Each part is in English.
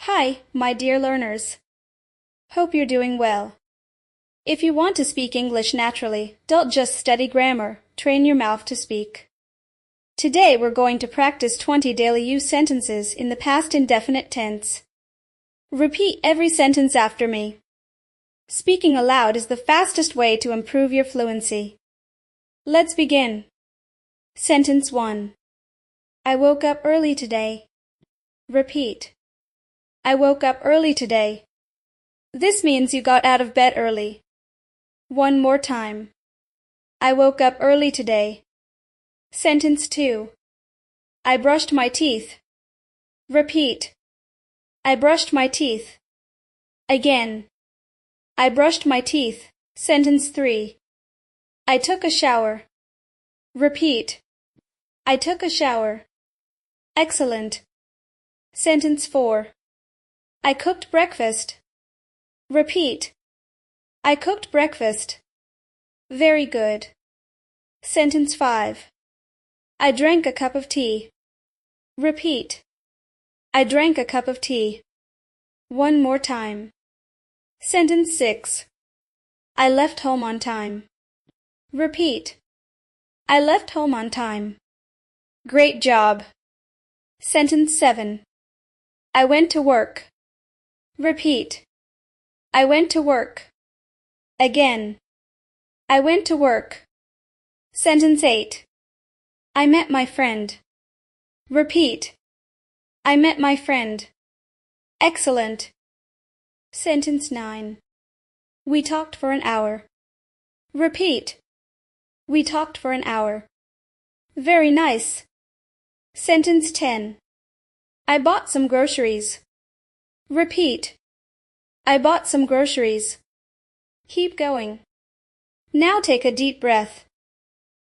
Hi, my dear learners. Hope you're doing well. If you want to speak English naturally, don't just study grammar, train your mouth to speak. Today we're going to practice 20 daily use sentences in the past indefinite tense. Repeat every sentence after me. Speaking aloud is the fastest way to improve your fluency. Let's begin. Sentence 1. I woke up early today. Repeat. I woke up early today. This means you got out of bed early. One more time. I woke up early today. Sentence 2. I brushed my teeth. Repeat. I brushed my teeth. Again. I brushed my teeth. Sentence 3. I took a shower. Repeat. I took a shower. Excellent. Sentence 4. I cooked breakfast. Repeat. I cooked breakfast. Very good. Sentence 5. I drank a cup of tea. Repeat. I drank a cup of tea. One more time. Sentence 6. I left home on time. Repeat. I left home on time. Great job. Sentence 7. I went to work. Repeat. I went to work. Again. I went to work. Sentence 8. I met my friend. Repeat. I met my friend. Excellent. Sentence 9. We talked for an hour. Repeat. We talked for an hour. Very nice. Sentence 10. I bought some groceries. Repeat. I bought some groceries. Keep going. Now take a deep breath.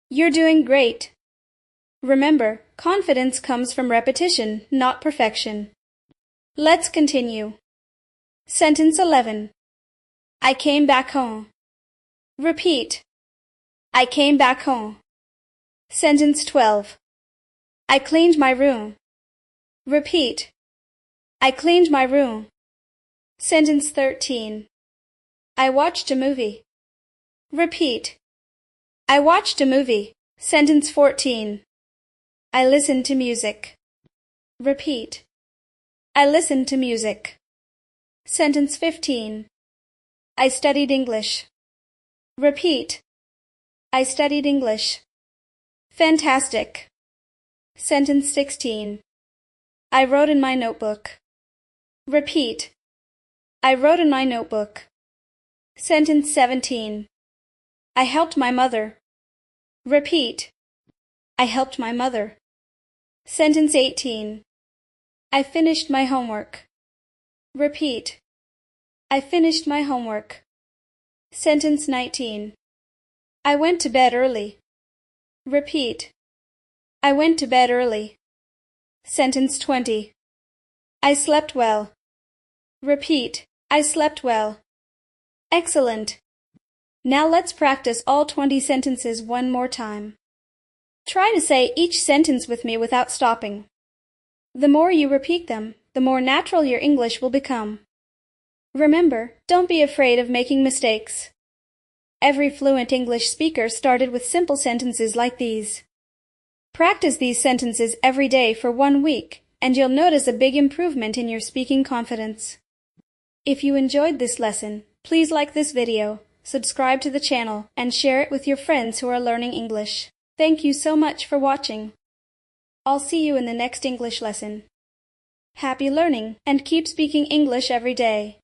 You're doing great. Remember, confidence comes from repetition, not perfection. Let's continue. Sentence 11. I came back home. Repeat. I came back home. Sentence 12. I cleaned my room. Repeat. I cleaned my room. Sentence 13. I watched a movie. Repeat. I watched a movie. Sentence 14. I listened to music. Repeat. I listened to music. Sentence 15. I studied English. Repeat. I studied English. Fantastic. Sentence 16. I wrote in my notebook. Repeat. I wrote in my notebook. Sentence 17. I helped my mother. Repeat. I helped my mother. Sentence 18. I finished my homework. Repeat. I finished my homework. Sentence 19. I went to bed early. Repeat. I went to bed early. Sentence 20. I slept well. Repeat. I slept well. Excellent. Now let's practice all 20 sentences one more time. Try to say each sentence with me without stopping. The more you repeat them, the more natural your English will become. Remember, don't be afraid of making mistakes. Every fluent English speaker started with simple sentences like these. Practice these sentences every day for 1 week, and you'll notice a big improvement in your speaking confidence. If you enjoyed this lesson, please like this video, subscribe to the channel, and share it with your friends who are learning English. Thank you so much for watching. I'll see you in the next English lesson. Happy learning, and keep speaking English every day.